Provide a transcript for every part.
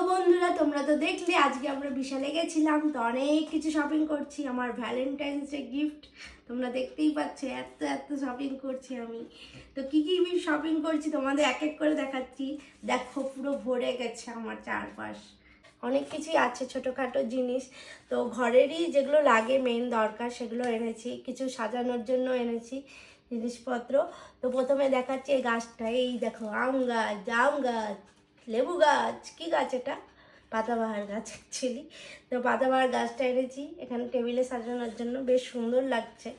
বন্ধুরা, তোমরা তো দেখলে আজকে আমরা বিশালে গেছিলাম, তো অনেক কিছু শপিং করছি। আমার ভ্যালেন্টাইন্স ডে গিফট তোমরা দেখতেই পাচ্ছ, এত এত শপিং করছি আমি। তো কি কি শপিং করছি তোমাদের এক এক করে দেখাচ্ছি। দেখো, পুরো ভরে গেছে আমার চারপাশ। অনেক কিছুই আছে, ছোটোখাটো জিনিস। তো ঘরেরই যেগুলো লাগে মেন দরকার সেগুলো এনেছি, কিছু সাজানোর জন্য এনেছি জিনিসপত্র। তো প্রথমে দেখাচ্ছি এই গাছটা, এই দেখো আম গাছ, জাম গাছ, লেবু গাছ, কি গাছ এটা? পাতাবাহার গাছ অ্যাকচুয়ালি। তো পাতাবাহার গাছটা এনেছি এখানে টেবিলে সাজানোর জন্য, বেশ সুন্দর লাগছে।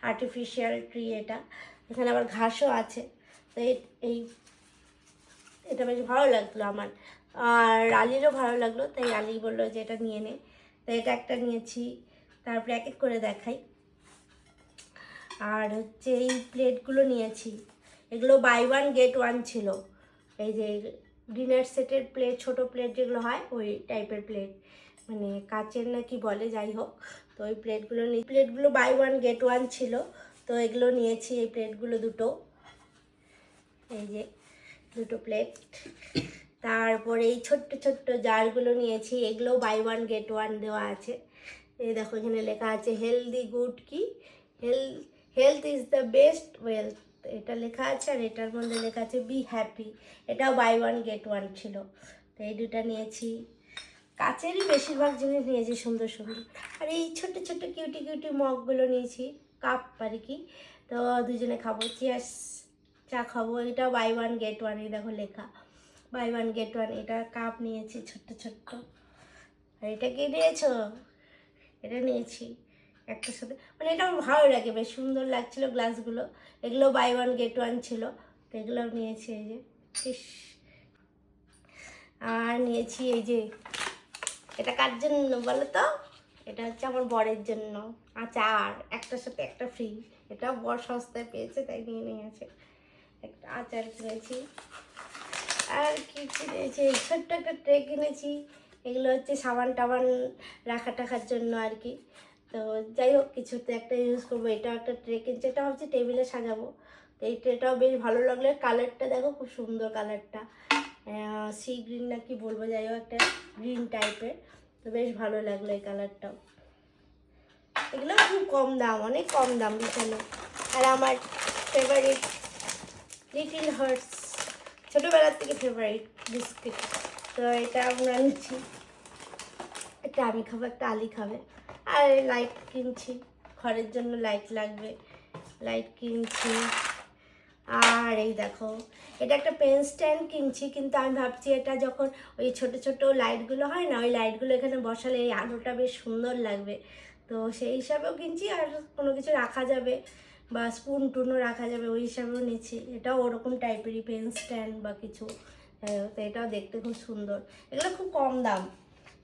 আর্টিফিশিয়াল ট্রি এটা। এখানে আবার ঘাসও আছে। তো এই এটা বেশ ভালো লাগলো আমার, আর আলিরও ভালো লাগলো, তাই আলি বললো যে এটা নিয়ে নে। তো এটা একটা নিয়েছি। তারপরে এক এক করে দেখাই। আর হচ্ছে এই প্লেটগুলো নিয়েছি, এগুলো বাই ওয়ান গেট ওয়ান ছিল। এই যে ডিনার সেটের প্লেট, ছোট প্লেট যেগুলো হয় ওই টাইপের প্লেট, মানে কাচের না কি বলে, যাই হোক। তো ওই প্লেটগুলো বাই ওয়ান গেট ওয়ান ছিল। তো এগুলো নিয়েছি, এই প্লেটগুলো দুটো, এই যে দুটো প্লেট। তারপরে এই ছোট্ট ছোট্ট জারগুলো নিয়েছি, এগুলো বাই ওয়ান গেট ওয়ান দেওয়া আছে। এই দেখো এখানে লেখা আছে হেলদি গুড কি, health is the best wealth, এটা লেখা আছে। আর এটার মধ্যে লেখা আছে বি হ্যাপি, এটাও বাই ওয়ান গেট ওয়ান ছিল। তো এই দুটা নিয়েছি। কাচেরই বেশিরভাগ জিনিস নিয়েছি, সুন্দর সুন্দর। আর এই ছোট্ট ছোট্ট কিউটি কিউটি মগগুলো নিয়েছি, কাপ আর কি। তো দুজনে খাবো, চিয়ার্স, চা খাবো। এটাও বাই ওয়ান গেট ওয়ান, এই দেখো লেখা বাই ওয়ান গেট ওয়ান। এটা কাপ নিয়েছি ছোট্ট ছোট্ট। আর এটা কি নিয়েছো? এটা নিয়েছি একটার সাথে, মানে এটা আমার ভালো লাগে, বেশ সুন্দর লাগছিল গ্লাসগুলো। এগুলো বাই ওয়ান গেট ওয়ান ছিল, তো এগুলোও নিয়েছি। এই যে ইস, আর নিয়েছি এই যে, এটা কার জন্য বলো তো? এটা হচ্ছে আমার বরের জন্য, আচার, একটার সাথে একটা ফ্রি। এটা বর সস্তায় পেয়েছে তাই নিয়ে নিয়েছে। একটা আচার কিনেছি। আর কি কিনেছি, ছোট্ট একটা ট্রে কিনেছি। এগুলো হচ্ছে সাবান টাবান রাখা টাখার জন্য আর কি। তো যাই হোক, কিছুতে একটা ইউজ করবো। এটাও একটা ট্রে কিনছি, এটা হচ্ছে টেবিলে সাজাবো। তো এই ট্রেটাও বেশ ভালো লাগলো, কালারটা দেখো খুব সুন্দর কালারটা, সি গ্রিন না কি বলবো, যাই হোক একটা গ্রিন টাইপের। তো বেশ ভালো লাগলো এই কালারটাও। এগুলো খুব কম দাম, অনেক কম দাম বিশালে। আর আমার ফেভারিট লিটিল হার্টস, ছোটোবেলার থেকে ফেভারিট বিস্কিট। তো এটা আমরা নিচ্ছি, একটা আমি খাবো, একটা আলি খাবে। আর লাইট কিনছি, ঘরের জন্য লাইট লাগবে, লাইট কিনছি। আর এই দেখো, এটা একটা পেন স্ট্যান্ড কিনছি, কিন্তু আমি ভাবছি এটা যখন ওই ছোট ছোট লাইটগুলো হয় না, ওই লাইটগুলো এখানে বসালে এই আলোটা বেশ সুন্দর লাগবে। তো সেই হিসাবেও কিনছি, আর কোনো কিছু রাখা যাবে বা স্পুন টুনও রাখা যাবে ওই হিসাবেও নিচ্ছি। এটাও ওরকম টাইপেরই পেন স্ট্যান্ড বা কিছু। তো এটাও দেখতে খুব সুন্দর। এগুলো খুব কম দাম,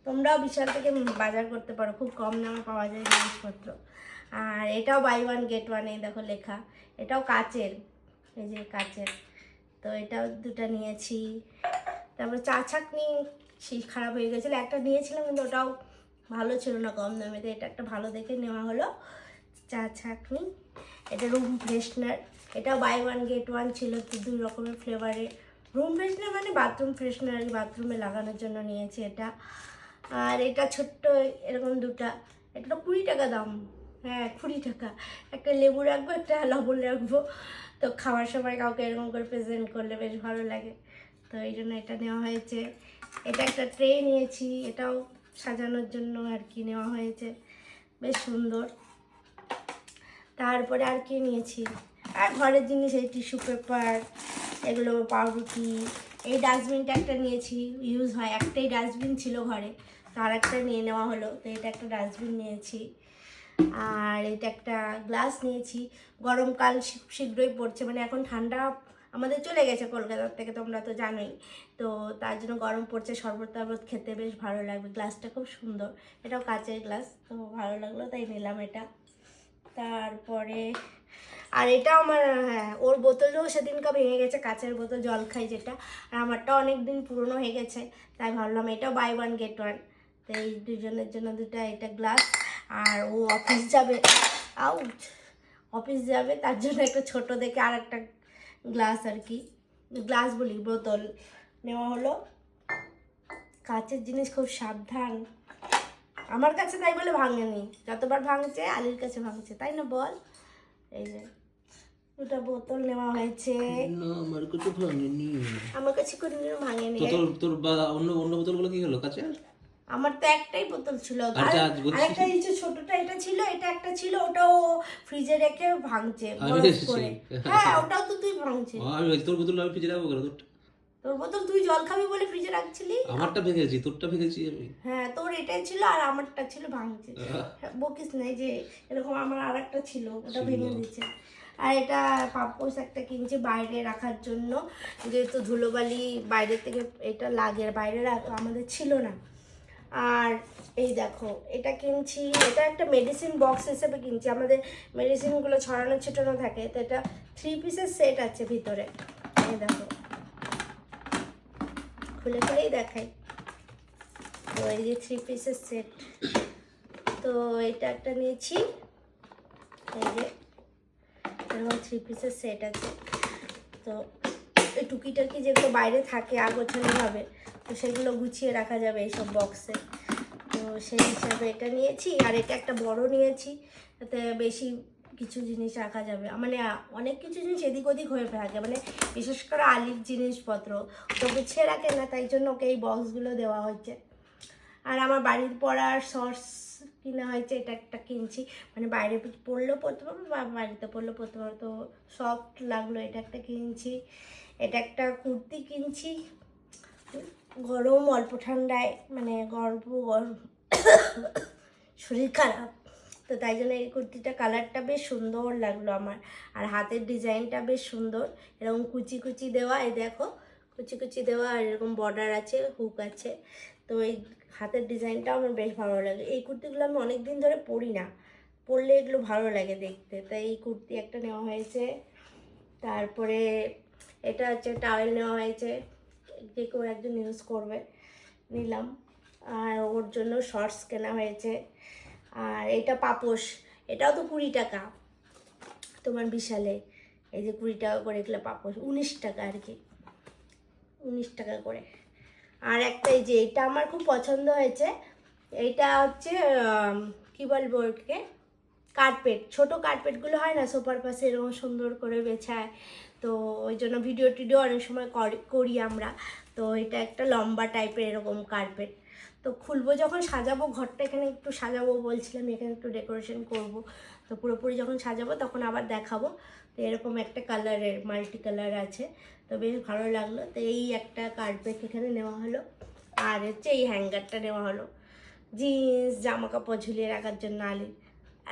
তোমরাও বিশাল থেকে বাজার করতে পারো, খুব কম দামে পাওয়া যায় জিনিসপত্র। আর এটাও বাই ওয়ান গেট ওয়ান, এই দেখো লেখা। এটাও কাচের, এই যে কাচের। তো এটাও দুটা নিয়েছি। তারপর চা ছাঁকনি খারাপ হয়ে গেছিলো, একটা নিয়েছিলাম কিন্তু ওটাও ভালো ছিল না, কম দামে। তো এটা একটা ভালো দেখে নেওয়া হলো, চা ছাঁকনি। এটা রুম ফ্রেশনার, এটাও বাই ওয়ান গেট ওয়ান ছিল, তো দুই রকমের ফ্লেভারের। রুম ফ্রেশনার মানে বাথরুম ফ্রেশনার, বাথরুমে লাগানোর জন্য নিয়েছি এটা। আর এটা ছোট্ট এরকম দুটা, এটা 20 টাকা দাম। হ্যাঁ 20 টাকা। একটা লেবু রাখবো, একটা লবণ রাখবো, তো খাওয়ার সময় কাউকে এরকম করে প্রেজেন্ট করলে বেশ ভালো লাগে। তো এই জন্য এটা নেওয়া হয়েছে। এটা একটা ট্রে নিয়েছি, এটাও সাজানোর জন্য আর কি নেওয়া হয়েছে, বেশ সুন্দর। তারপরে আর কি নিয়েছি, আর ঘরের জিনিস, এই টিস্যু পেপার, এগুলো পাউরুটি। এই ডাস্টবিনটা একটা নিয়েছি, ইউজ হয়, একটাই ডাস্টবিন ছিল ঘরে, তো আর একটা নিয়ে নেওয়া হলো। তো এটা একটা ডাস্টবিন নিয়েছি। আর এটা একটা গ্লাস নিয়েছি, গরমকাল শীঘ্রই পড়ছে, মানে এখন ঠান্ডা আমাদের চলে গেছে কলকাতার থেকে, তোমরা তো জানোই। তো তার জন্য গরম পড়ছে, শরবত টরবত খেতে বেশ ভালো লাগবে। গ্লাসটা খুব সুন্দর, এটাও কাচের গ্লাস, তো ভালো লাগলো তাই নিলাম এটা। তারপরে আর এটা আমার, হ্যাঁ ওর বোতলও সেদিনকা ভেঙে গেছে, কাচের বোতল জল খাই যেটা, আর আমারটা অনেক দিন পুরনো হয়ে গেছে, তাই ভাবলাম এটাও বাই ওয়ান গেট ওয়ান। তো এই দুজনের জন্য দুটা এটা গ্লাস। আর ও অফিস যাবে, আউট, অফিস যাবে, তার জন্য একটা ছোট দেখে আর একটা গ্লাস আর কি, গ্লাস বলি বোতল নেওয়া হলো। কাচের জিনিস খুব সাবধান। আমার কাছে তাই বলে ভাঙেনি, যতবার ভাঙছে আলির কাছে ভাঙছে, তাই না বল? এই যে দুটো বোতল নেওয়া হয়েছে। না আমার কাছে ভাঙেনি। আমার কাছে কোনোদিনও ভাঙেনি। তো তোর তোর অন্য অন্য বোতলগুলো কি হলো কাছে? আমার তো একটাই বোতল ছিল, আর যা আজ বলছিস আরেকটা এই যে ছোটটা এটা ছিল, এটা একটা ছিল, ওটাও ফ্রিজে রেখে ভাঙছে আমি বরফ দেখেছি। করে। হ্যাঁ ওটাও তো তুই ভাঙছিস। আমি বলছি, তোর বোতল আমি ফ্রিজে রাখবো কেন? তোর বোতল তুই জল খাবি বলে ফ্রিজে রাখছিলি। আমারটা ভেঙেছি, তোরটা ভেঙেছি আমি। হ্যাঁ তোর এটাই ছিল আর আমারটা ছিল ভাঙছে। হ্যাঁ, বকিস নাই যে এরকম আমার আর একটা ছিল, ওটা ভেঙে দিচ্ছে। আর এটা পাপোশ একটা কিনছি বাইরে রাখার জন্য, যেহেতু ধুলোবালি বাইরে থেকে এটা লাগে, বাইরে আমাদের ছিল না। আর এই দেখো এটা কিনছি, এটা একটা মেডিসিন বক্স হিসেবে কিনছি, আমাদের মেডিসিনগুলো ছড়ানো ছিটানো থাকে, তো এটা 3 পিসের সেট আছে ভিতরে। এই দেখো খুলে খুলেই দেখাই, তো এই যে 3 পিসের সেট। তো এটা একটা নিয়েছি, এই যে এরকম 3 পিসের সেট আছে। তো এই টুকিটাকি যেগুলো বাইরে থাকে আগোছানোভাবে, তো সেগুলো গুছিয়ে রাখা যাবে এইসব বক্সে। তো সেই হিসাবে এটা নিয়েছি। আর এটা একটা বড় নিয়েছি, তাতে বেশি কিছু জিনিস রাখা যাবে, মানে অনেক কিছু জিনিস এদিক ওদিক হয়ে থাকে, মানে বিশেষ করে আলির জিনিসপত্র তো গুছিয়ে রাখে না, তাই জন্য ওকে এই বক্সগুলো দেওয়া হয়েছে। আর আমার বাড়ির পড়ার সস কিনা হয়েছে, এটা একটা কিনছি, মানে বাইরে পড়লেও পড়তে পারবো বা বাড়িতে পড়লেও পড়তে পারবো, তো সফট লাগলো, এটা একটা কিনছি। এটা একটা কুর্তি কিনছি, গরম অল্প ঠান্ডায়, মানে গরম শরীর খারাপ, তো তাই জন্য এই কুর্তিটা কালারটা বেশ সুন্দর লাগলো আমার। আর হাতের ডিজাইনটা বেশ সুন্দর, এরকম কুচি কুচি দেওয়া, এই দেখো কুচি কুচি দেওয়া, আর এরকম বর্ডার আছে, হুক আছে, তো এই হাতের ডিজাইনটাও আমার বেশ ভালো লাগে। এই কুর্তিগুলো আমি অনেক দিন ধরে পরি না, পরলে এগুলো ভালো লাগে দেখতে, তাই এই কুর্তি একটা নেওয়া হয়েছে। তারপরে এটা হচ্ছে টাওয়েল নেওয়া হয়েছে, যে কেউ একজন ইউজ করবে, নিলাম। আর ওর জন্য শর্টস কেনা হয়েছে। আর এটা পাপোশ, এটাও তো 20 টাকা তোমার বিশালে, এই যে 20 টাকা করে, এগুলো পাপোশ 19 টাকা আর কি, 19 টাকা করে। আর একটা এই যে এটা আমার খুব পছন্দ হয়েছে, এইটা হচ্ছে কি বলবো ওকে, কার্পেট, ছোট কার্পেটগুলো হয় না সোফার পাশে এরকম সুন্দর করে বেছায়, তো ওই জন্য ভিডিও টিডিও অনেক সময় করি আমরা। তো এটা একটা লম্বা টাইপের এরকম কার্পেট, তো খুলবো যখন সাজাবো ঘরটা, এখানে একটু সাজাবো বলছিলাম, এখানে একটু ডেকোরেশন করব, তো পুরোপুরি যখন সাজাবো তখন আবার দেখাবো। তো এরকম একটা কালারের মাল্টি কালার আছে, তো বেশ ভালো লাগলো। তো এই একটা কার্পেট এখানে নেওয়া হলো। আর হচ্ছে এই হ্যাঙ্গারটা নেওয়া হলো জিন্স জামা কাপড় ঝুলিয়ে রাখার জন্য, আলি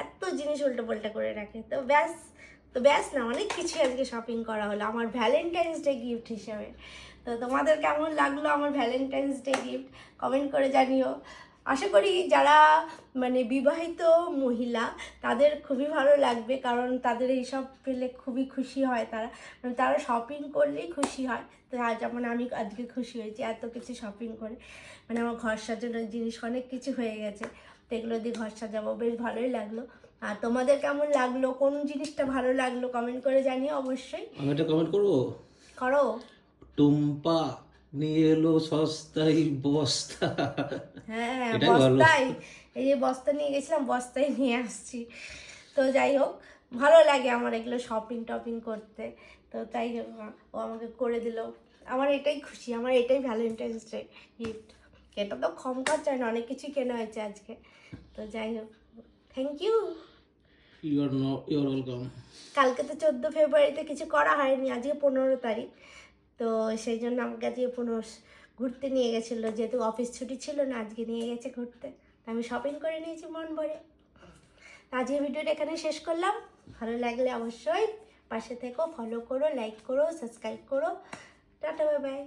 এত জিনিস উল্টো পাল্টা করে রাখে। তো ব্যাস না, অনেক কিছু আজকে শপিং করা হলো আমার ভ্যালেন্টাইন্স ডে গিফট হিসেবে। তো তোমাদের কেমন লাগলো আমার ভ্যালেন্টাইন্স ডে গিফট কমেন্ট করে জানিও। আশা করি যারা মানে বিবাহিত মহিলা তাদের খুবই ভালো লাগবে, কারণ তাদের এইসব পেলে খুবই খুশি হয়, তারা শপিং করলেই খুশি হয়। তো যেমন আমি আজকে খুশি হয়েছি এত কিছু শপিং করে, মানে আমার ঘর সাজানোর জিনিস অনেক কিছু হয়ে গেছে, তো এগুলো দিয়ে ঘর সাজাবো, বেশ ভালোই লাগলো। আর তোমাদের কেমন লাগলো, কোন জিনিসটা ভালো লাগলো কমেন্ট করে জানিও অবশ্যই। আমি একটা কমেন্ট করবো, করো। টুম্পা নিয়ে এলো সস্তায় বস্তা। হ্যাঁ এটাই ভালো। বস্তায়, এই যে বস্তা নিয়ে গেছিলাম, বস্তায় নিয়ে আসছি। তো যাই হোক, ভালো লাগে আমার এগুলো শপিং টপিং করতে, তো তাই ও আমাকে করে দিল, আমার এটাই খুশি, আমার এটাই ভ্যালেন্টাইন্স ডে গিফট। এটা তো কম খরচায় না, অনেক কিছুই কেনা হয়েছে আজকে। তো যাই হোক, থ্যাংক ইউ। Your welcome. কালকে তো 14 ফেব্রুয়ারিতে কিছু করা হয়নি, আজকে 15 তারিখ, তো সেই জন্য আমাকে আজকে ঘুরতে নিয়ে গেছিলো, যেহেতু অফিস ছুটি ছিল না, আজকে নিয়ে গেছে ঘুরতে, আমি শপিং করে নিয়েছি মন ভরে। আজকে ভিডিওটা এখানে শেষ করলাম, ভালো লাগলে অবশ্যই পাশে থেকো, ফলো করো, লাইক করো, সাবস্ক্রাইব করো, টাটা বাই বাই।